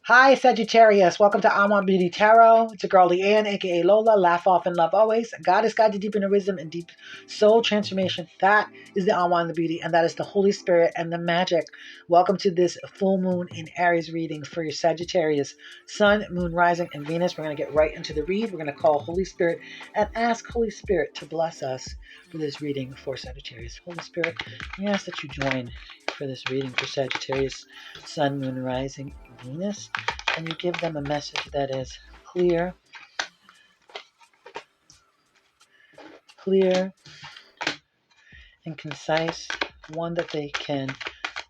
Hi, Sagittarius. Welcome to I Want Beauty Tarot. It's your girl, Leanne, aka Lola. Laugh off and love always. God is guide to deep inner wisdom and deep soul transformation. That is the I Want the Beauty, and that is the Holy Spirit and the magic. Welcome to this full moon in Aries reading for your Sagittarius Sun, Moon, Rising, and Venus. We're going to get right into the read. We're going to call Holy Spirit and ask Holy Spirit to bless us for this reading for Sagittarius. Holy Spirit, we ask that you join for this reading for Sagittarius Sun, Moon, Rising, Venus, and you give them a message that is clear and concise, one that they can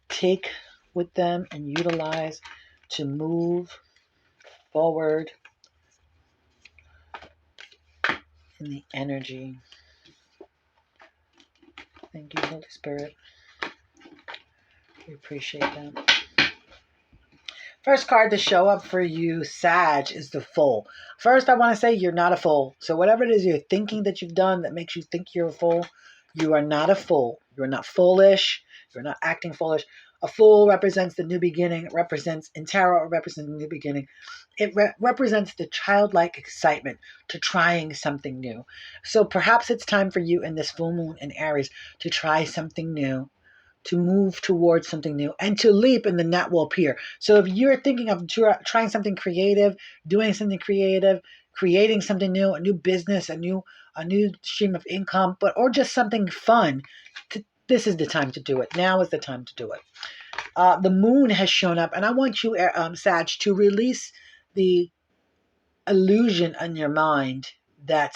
take with them and utilize to move forward in the energy. Thank you, Holy Spirit. We appreciate that. First card to show up for you, Sag, is the Fool. First, I want to say you're not a fool. So whatever it is you're thinking that you've done that makes you think you're a fool, you are not a fool. You're not foolish. You're not acting foolish. A fool represents the new beginning. It represents, in tarot, it represents the new beginning. It represents the childlike excitement to trying something new. So perhaps it's time for you in this full moon in Aries to try something new, to move towards something new, and to leap, and the net will appear. So if you're thinking of trying something creative, doing something creative, creating something new, a new business, a new stream of income, or just something fun, this is the time to do it. Now is the time to do it. The moon has shown up, and I want you, Sag, to release the illusion in your mind that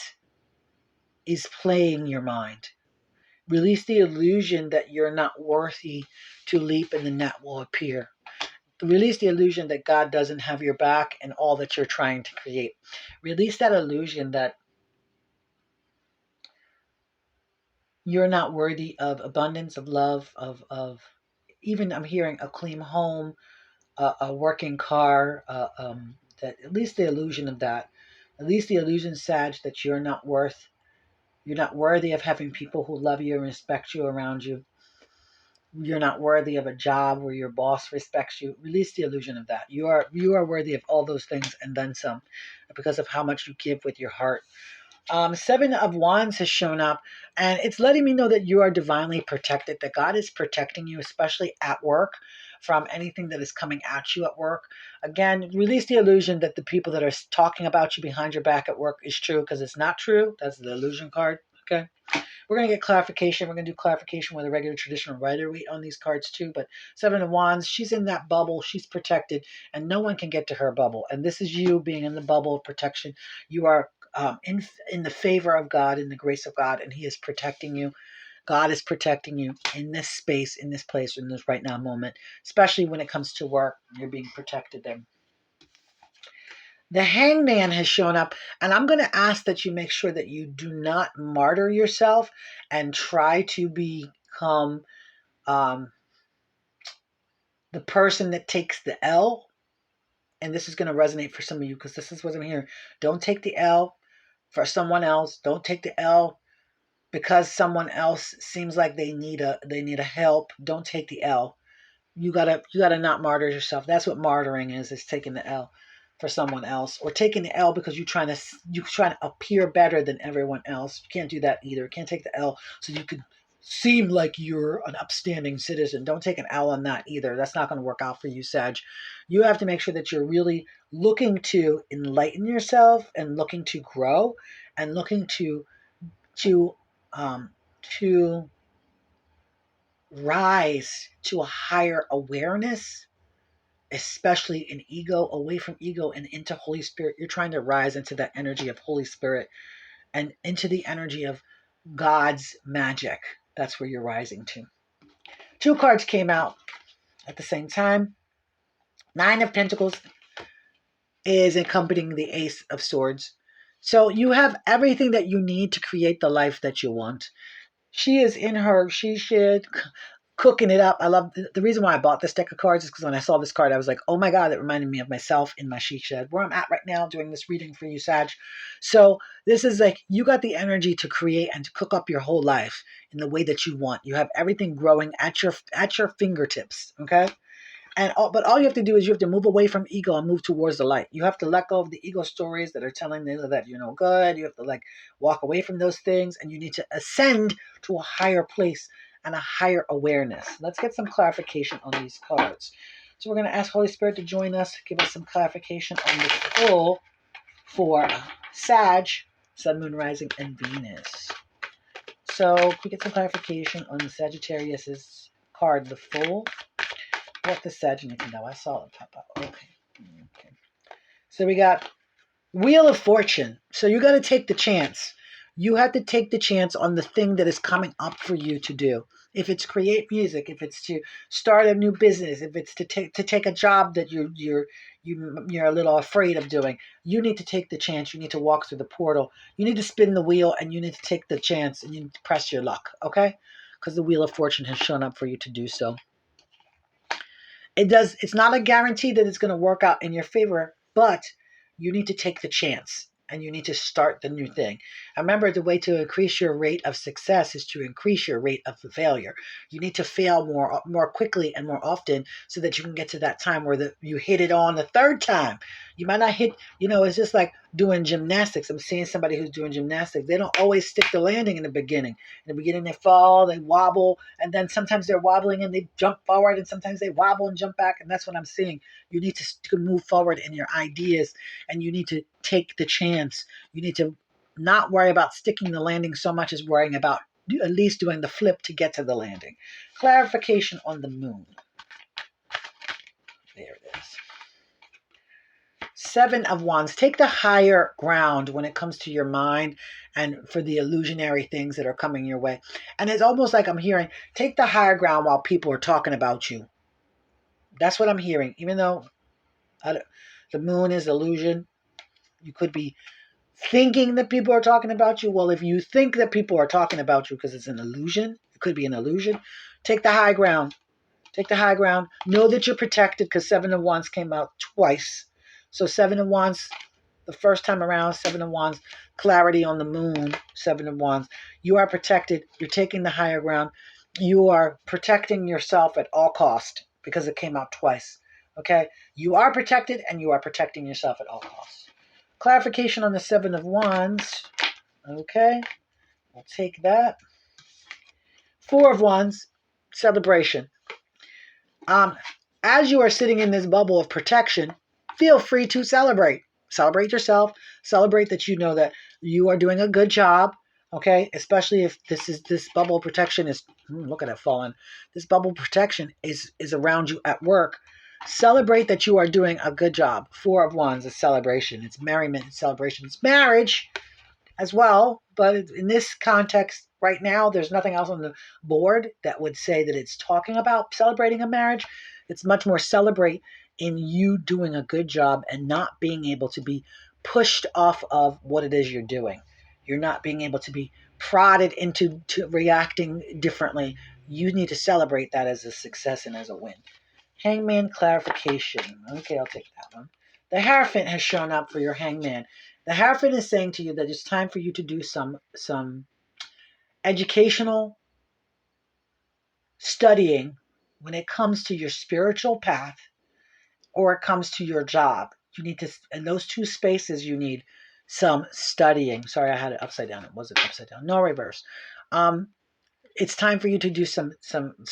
is playing your mind. Release the illusion that you're not worthy to leap and the net will appear. Release the illusion that God doesn't have your back and all that you're trying to create. Release that illusion that you're not worthy of abundance, of love, of even I'm hearing a clean home, a working car, that at least the illusion of that. At least the illusion, Sag, that you're not worthy of having people who love you and respect you around you. You're not worthy of a job where your boss respects you. Release the illusion of that. You are worthy of all those things and then some, because of how much you give with your heart. Seven of Wands has shown up, and it's letting me know that you are divinely protected, that God is protecting you, especially at work, from anything that is coming at you at work. Again, release the illusion that the people that are talking about you behind your back at work is true, because it's not true. That's the illusion card. Okay. We're going to get clarification. We're going to do clarification with a regular traditional writer read on these cards too. But Seven of Wands, she's in that bubble. She's protected, and no one can get to her bubble. And this is you being in the bubble of protection. You are in the favor of God, in the grace of God, and He is protecting you. God is protecting you in this space, in this place, in this right now moment, especially when it comes to work. You're being protected there. The Hangman has shown up, and I'm going to ask that you make sure that you do not martyr yourself and try to become the person that takes the L. And this is going to resonate for some of you, because this is what I'm hearing. Don't take the L for someone else. Don't take the L because someone else seems like they need a help. Don't take the L. You gotta not martyr yourself. That's what martyring is taking the L for someone else, or taking the L because you're trying to appear better than everyone else. You can't do that either. You can't take the L so you could seem like you're an upstanding citizen. Don't take an L on that either. That's not going to work out for you, Sag. You have to make sure that you're really looking to enlighten yourself and looking to grow and looking to rise to a higher awareness, especially in ego, away from ego and into Holy Spirit. You're trying to rise into that energy of Holy Spirit and into the energy of God's magic. That's where you're rising to. Two cards came out at the same time. Nine of Pentacles is accompanying the Ace of Swords. So you have everything that you need to create the life that you want. She is in her she cooking it up. I love the reason why I bought this deck of cards is because when I saw this card, I was like, oh my God, it reminded me of myself in my she shed, where I'm at right now doing this reading for you, Sag. So this is like, you got the energy to create and to cook up your whole life in the way that you want. You have everything growing at your fingertips, okay? But all you have to do is you have to move away from ego and move towards the light. You have to let go of the ego stories that are telling you that you're no good. You have to like walk away from those things, and you need to ascend to a higher place and a higher awareness. Let's get some clarification on these cards. So we're going to ask Holy Spirit to join us, give us some clarification on the full for Sag, Sun, Moon, Rising, and Venus. So we get some clarification on the Sagittarius's card, the full. What the Sag needs to know. I saw it pop up. Okay. So we got Wheel of Fortune. So you got to take the chance. You have to take the chance on the thing that is coming up for you to do. If it's create music, if it's to start a new business, if it's to take a job that you're a little afraid of doing, you need to take the chance. You need to walk through the portal. You need to spin the wheel, and you need to take the chance, and you need to press your luck, okay? Because the Wheel of Fortune has shown up for you to do so. It's not a guarantee that it's going to work out in your favor, but you need to take the chance and you need to start the new thing. Remember, the way to increase your rate of success is to increase your rate of failure. You need to fail more quickly and more often so that you can get to that time where you hit it on the third time. You might not hit, it's just like doing gymnastics. I'm seeing somebody who's doing gymnastics. They don't always stick the landing in the beginning. In the beginning, they fall, they wobble, and then sometimes they're wobbling and they jump forward, and sometimes they wobble and jump back, and that's what I'm seeing. You need to move forward in your ideas, and you need to take the chance. You need to not worry about sticking the landing so much as worrying about at least doing the flip to get to the landing. Clarification on the moon. There it is. 7 of Wands. Take the higher ground when it comes to your mind and for the illusionary things that are coming your way. And it's almost like I'm hearing, take the higher ground while people are talking about you. That's what I'm hearing. Even though the moon is illusion, you could be thinking that people are talking about you. Well, if you think that people are talking about you because it's an illusion, it could be an illusion, take the high ground. Take the high ground. Know that you're protected because 7 of Wands came out twice. So 7 of Wands, the first time around, 7 of Wands, clarity on the moon, 7 of Wands. You are protected. You're taking the higher ground. You are protecting yourself at all cost because it came out twice. Okay? You are protected and you are protecting yourself at all costs. Clarification on the 7 of Wands. Okay? We'll take that. 4 of Wands, celebration. As you are sitting in this bubble of protection, feel free to celebrate. Celebrate yourself. Celebrate that you know that you are doing a good job. Okay, especially if this bubble protection is look at it falling. This bubble protection is around you at work. Celebrate that you are doing a good job. 4 of Wands is celebration. It's merriment. It's celebration. It's marriage as well. But in this context, right now, there's nothing else on the board that would say that it's talking about celebrating a marriage. It's much more celebrate in you doing a good job and not being able to be pushed off of what it is you're doing. You're not being able to be prodded into reacting differently. You need to celebrate that as a success and as a win. Hangman clarification. Okay, I'll take that one. The Hierophant has shown up for your Hangman. The Hierophant is saying to you that it's time for you to do some educational studying when it comes to your spiritual path or it comes to your job. You need to, in those two spaces, you need some studying. Sorry, I had it upside down. It wasn't upside down. No, reverse. It's time for you to do some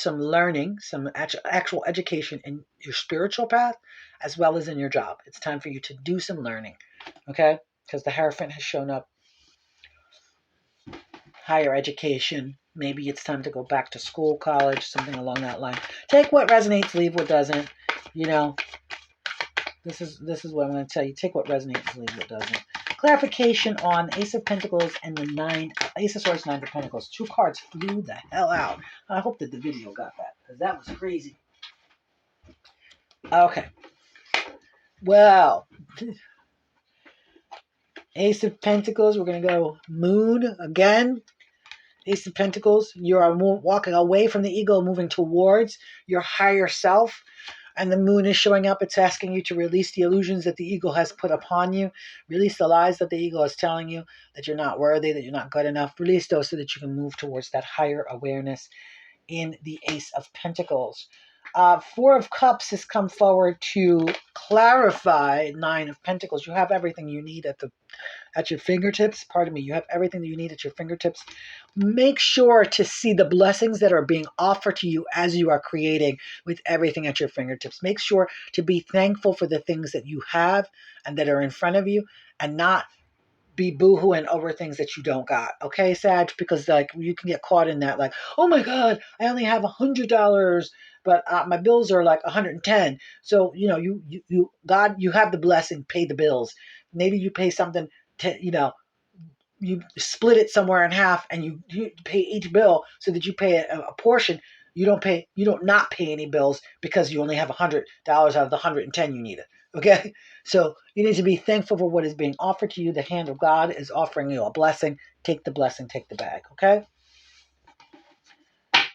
learning, some actual education in your spiritual path as well as in your job. It's time for you to do some learning, okay? Because the Hierophant has shown up. Higher education. Maybe it's time to go back to school, college, something along that line. Take what resonates, leave what doesn't. This is what I'm going to tell you. Take what resonates, leave what doesn't. Clarification on Ace of Pentacles and the Ace of Swords, 9 of Pentacles. 2 cards flew the hell out. I hope that the video got that because that was crazy. Okay. Well, Ace of Pentacles. We're going to go Moon again. Ace of Pentacles. You are walking away from the ego, moving towards your higher self. And the moon is showing up. It's asking you to release the illusions that the ego has put upon you. Release the lies that the ego is telling you, that you're not worthy, that you're not good enough. Release those so that you can move towards that higher awareness in the Ace of Pentacles. Four of Cups has come forward to clarify. Nine of Pentacles. You have everything you need at your fingertips. Pardon me. You have everything that you need at your fingertips. Make sure to see the blessings that are being offered to you as you are creating with everything at your fingertips. Make sure to be thankful for the things that you have and that are in front of you, and not be boohooing over things that you don't got. Okay, Sag? Because like you can get caught in that, like, oh my God, I only have $100, but my bills are like 110. So God, you have the blessing, pay the bills. Maybe you pay something to, you split it somewhere in half, and you pay each bill so that you pay a portion. You don't not pay any bills because you only have $100 out of the 110 you needed. Okay, so you need to be thankful for what is being offered to you. The hand of God is offering you a blessing. Take the blessing, take the bag. Okay,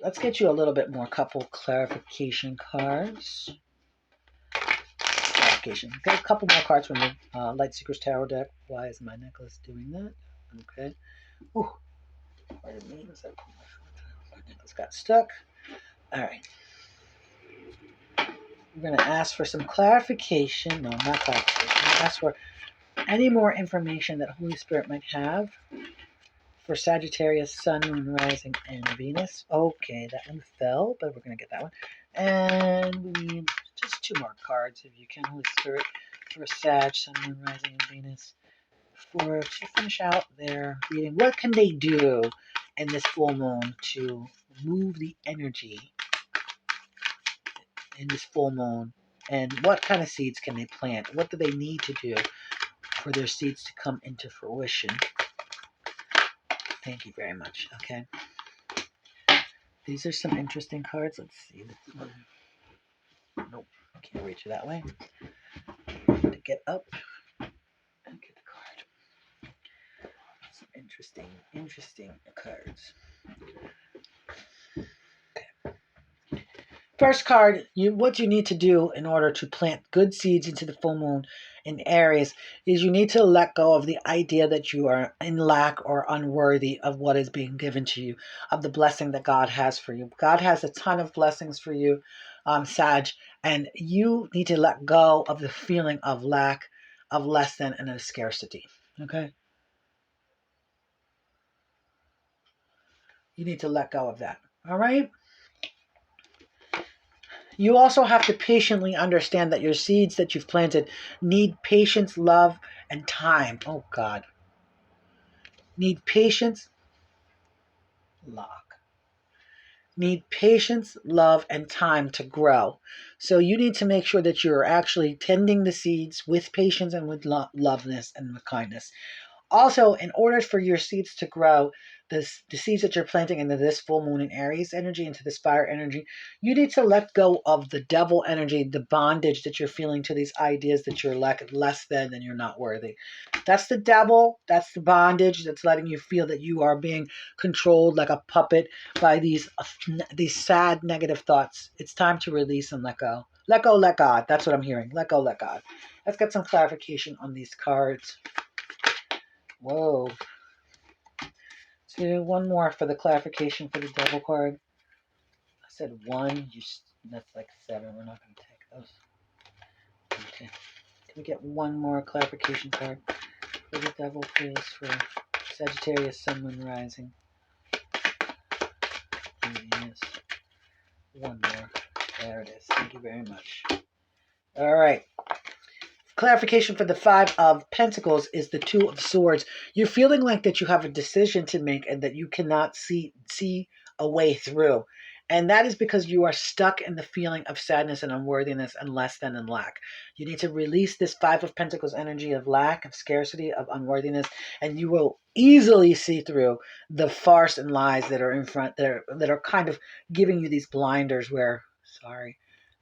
let's get you a little bit more couple clarification cards. Clarification. Okay, a couple more cards from the Light Seekers Tarot deck. Why is my necklace doing that? Okay. Ooh. Pardon me. My necklace got stuck. All right. We're going to ask for some clarification. No, not clarification. We're going to ask for any more information that Holy Spirit might have for Sagittarius, Sun, Moon, Rising, and Venus. Okay, that one fell, but we're going to get that one. And we need just two more cards, if you can, Holy Spirit, for Sag, Sun, Moon, Rising, and Venus. To finish out their reading. What can they do in this full moon to move the energy in this full moon? And what kind of seeds can they plant? What do they need to do for their seeds to come into fruition? Thank you very much. Okay. These are some interesting cards. Let's see. Nope. Can't reach it that way. To get up and get the card. Some interesting cards. First card, what you need to do in order to plant good seeds into the full moon in Aries is you need to let go of the idea that you are in lack or unworthy of what is being given to you, of the blessing that God has for you. God has a ton of blessings for you, Sag, and you need to let go of the feeling of lack, of less than, and of scarcity. Okay? You need to let go of that. All right? You also have to patiently understand that your seeds that you've planted need patience, love, and time. Oh, God. Need patience, lock. Need patience, love, and time to grow. So you need to make sure that you're actually tending the seeds with patience and with loveness and with kindness. Also, in order for your seeds to grow, the seeds that you're planting into this full moon in Aries energy, into this fire energy, you need to let go of the devil energy, the bondage that you're feeling to these ideas that you're less than and you're not worthy. That's the devil. That's the bondage that's letting you feel that you are being controlled like a puppet by these sad, negative thoughts. It's time to release and let go. Let go, let God. That's what I'm hearing. Let go, let God. Let's get some clarification on these cards. Whoa. So one more for the clarification for the devil card. I said one. That's like seven. We're not going to take those. Okay. Can we get one more clarification card for the devil, please, for Sagittarius, Sun, Moon, Rising? Yes. One more. There it is. Thank you very much. All right. Clarification for the Five of Pentacles is the Two of Swords. You're feeling like that you have a decision to make and that you cannot see a way through. And that is because you are stuck in the feeling of sadness and unworthiness and less than and lack. You need to release this Five of Pentacles energy of lack, of scarcity, of unworthiness, and you will easily see through the farce and lies that are in front, that are kind of giving you these blinders where,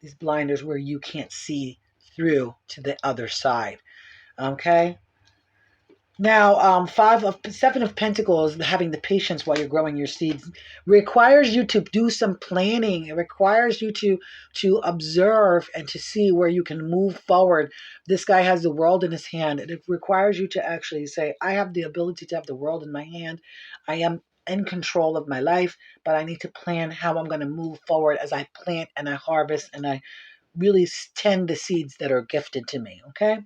these blinders where you can't see through to the other side. Okay. Now, Seven of Pentacles, having the patience while you're growing your seeds, requires you to do some planning. It requires you to observe and to see where you can move forward. This guy has the world in his hand, and it requires you to actually say, I have the ability to have the world in my hand. I am in control of my life, but I need to plan how I'm going to move forward as I plant and I harvest and I really tend the seeds that are gifted to me, okay?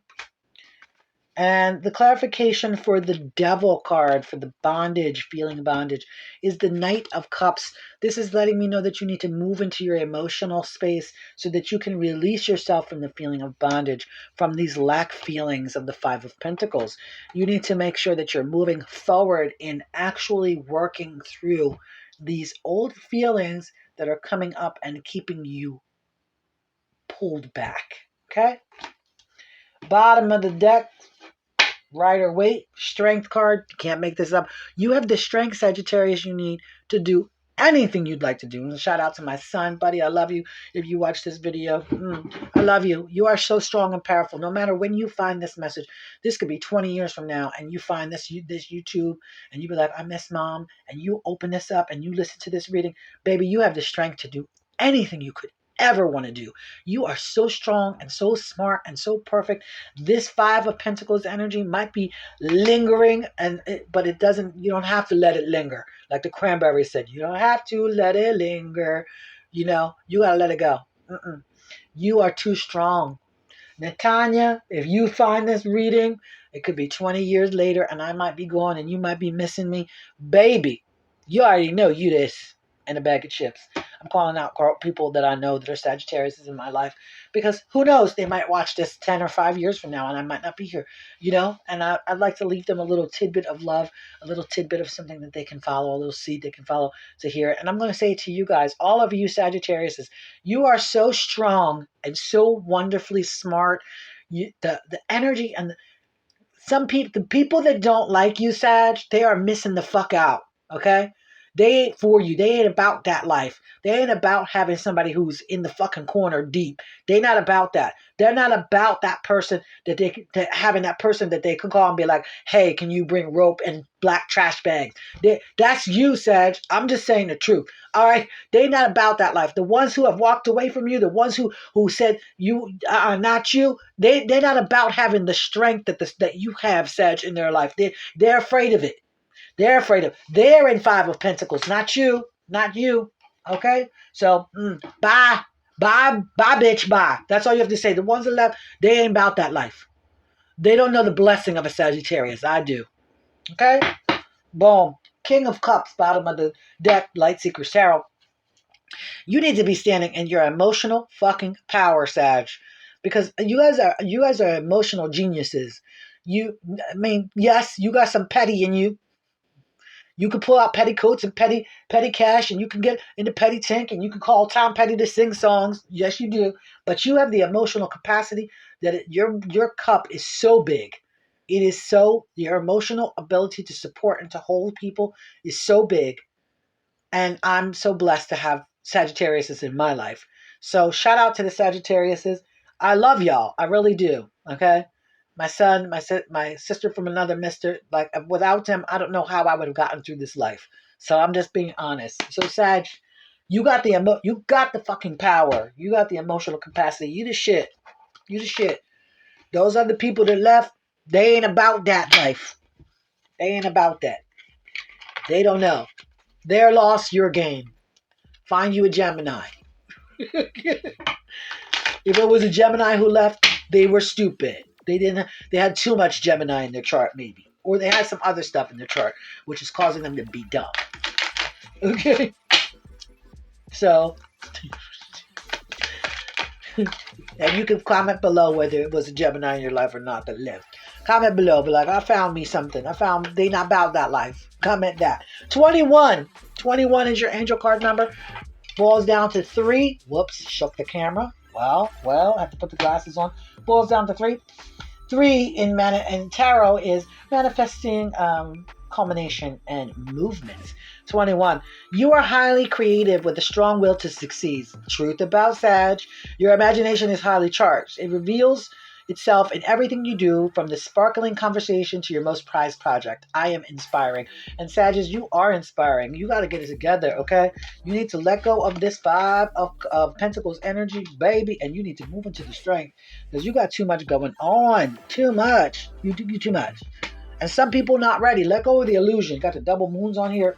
And the clarification for the devil card, for the bondage, feeling bondage, is the Knight of Cups. This is letting me know that you need to move into your emotional space so that you can release yourself from the feeling of bondage, from these lack feelings of the Five of Pentacles. You need to make sure that you're moving forward in actually working through these old feelings that are coming up and keeping you pulled back. Okay? Bottom of the deck. Rider Waite, strength card. Can't make this up. You have the strength, Sagittarius, you need to do anything you'd like to do. And shout out to my son, buddy. I love you. If you watch this video, I love you. You are so strong and powerful. No matter when you find this message, this could be 20 years from now, and you find this YouTube, and you be like, I miss mom, and you open this up and you listen to this reading, baby, you have the strength to do anything you could ever want to do. You are so strong and so smart and so perfect. This Five of Pentacles energy might be lingering, but it doesn't. You don't have to let it linger. Like the Cranberries said, you don't have to let it linger. You know, you gotta let it go. You are too strong. Natanya, if you find this reading, it could be 20 years later and I might be gone and you might be missing me. Baby, you already know you this and a bag of chips. I'm calling out people that I know that are Sagittarius in my life because who knows, they might watch this 10 or 5 years from now and I might not be here, you know? And I'd like to leave them a little tidbit of love, a little tidbit of something that they can follow, a little seed they can follow to hear it. And I'm going to say to you guys, all of you Sagittarius, you are so strong and so wonderfully smart. The energy and the people that don't like you, Sag, they are missing the fuck out. Okay? They ain't for you. They ain't about that life. They ain't about having somebody who's in the fucking corner deep. They're not about that. They're not about that person having that person that they can call and be like, hey, can you bring rope and black trash bags? That's you, Sag. I'm just saying the truth. All right? They're not about that life. The ones who have walked away from you, the ones who said you are not you, they're not about having the strength that you have, Sag, in their life. They're afraid of it. They're afraid of. They're in Five of Pentacles, not you, not you. Okay, so bye, bitch, bye. That's all you have to say. The ones that left, they ain't about that life. They don't know the blessing of a Sagittarius. I do. Okay, boom. King of Cups, bottom of the deck, Light Seeker Tarot. You need to be standing in your emotional fucking power, Sag, because you guys are emotional geniuses. I mean, yes, you got some petty in you. You can pull out petticoats and petty cash, and you can get in the petty tank, and you can call Tom Petty to sing songs. Yes, you do. But you have the emotional capacity that your cup is so big. It is so, your emotional ability to support and to hold people is so big. And I'm so blessed to have Sagittariuses in my life. So shout out to the Sagittariuses. I love y'all. I really do. Okay. My son, my sister from another mister, like without them, I don't know how I would have gotten through this life. So I'm just being honest. So Sag, you got the fucking power. You got the emotional capacity. You the shit. You the shit. Those other people that left, they ain't about that life. They ain't about that. They don't know. Their loss, your gain. Find you a Gemini. If it was a Gemini who left, they were stupid. They had too much Gemini in their chart, maybe. Or they had some other stuff in their chart, which is causing them to be dumb. Okay? So, and you can comment below whether it was a Gemini in your life or not that lived. Comment below. Be like, I found me something. they not about that life. Comment that. 21. 21 is your angel card number. Boils down to 3. Whoops, shook the camera. Well, I have to put the glasses on. Boils down to 3. 3 in tarot is manifesting, culmination, and movement. 21. You are highly creative with a strong will to succeed. Truth about Sag. Your imagination is highly charged. It reveals itself in everything you do, from the sparkling conversation to your most prized project. I am inspiring. And Sagittarius, you are inspiring. You got to get it together, okay? You need to let go of this Five of Pentacles energy, baby, and you need to move into the strength because you got too much going on. Too much. You too much. And some people not ready. Let go of the illusion. Got the double moons on here.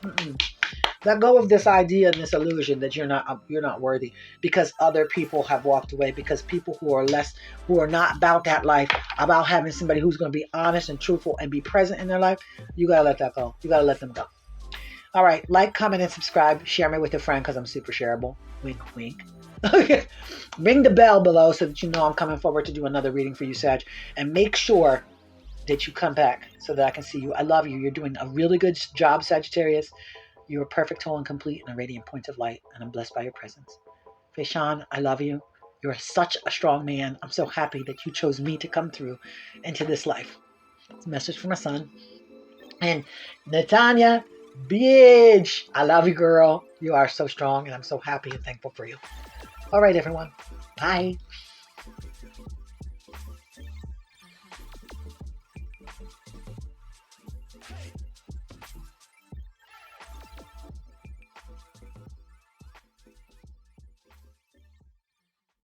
Let go of this idea and this illusion that you're not worthy because other people have walked away, because people who are not about that life, about having somebody who's going to be honest and truthful and be present in their life, you got to let that go. You got to let them go. All right. Like, comment, and subscribe. Share me with a friend because I'm super shareable. Wink, wink. Ring the bell below so that you know I'm coming forward to do another reading for you, Sag. And make sure that you come back so that I can see you. I love you. You're doing a really good job, Sagittarius. You're a perfect, whole, and complete, and a radiant point of light, and I'm blessed by your presence. Faishan, I love you. You're such a strong man. I'm so happy that you chose me to come through into this life. It's a message from my son. And Natanya, bitch, I love you, girl. You are so strong, and I'm so happy and thankful for you. All right, everyone. Bye.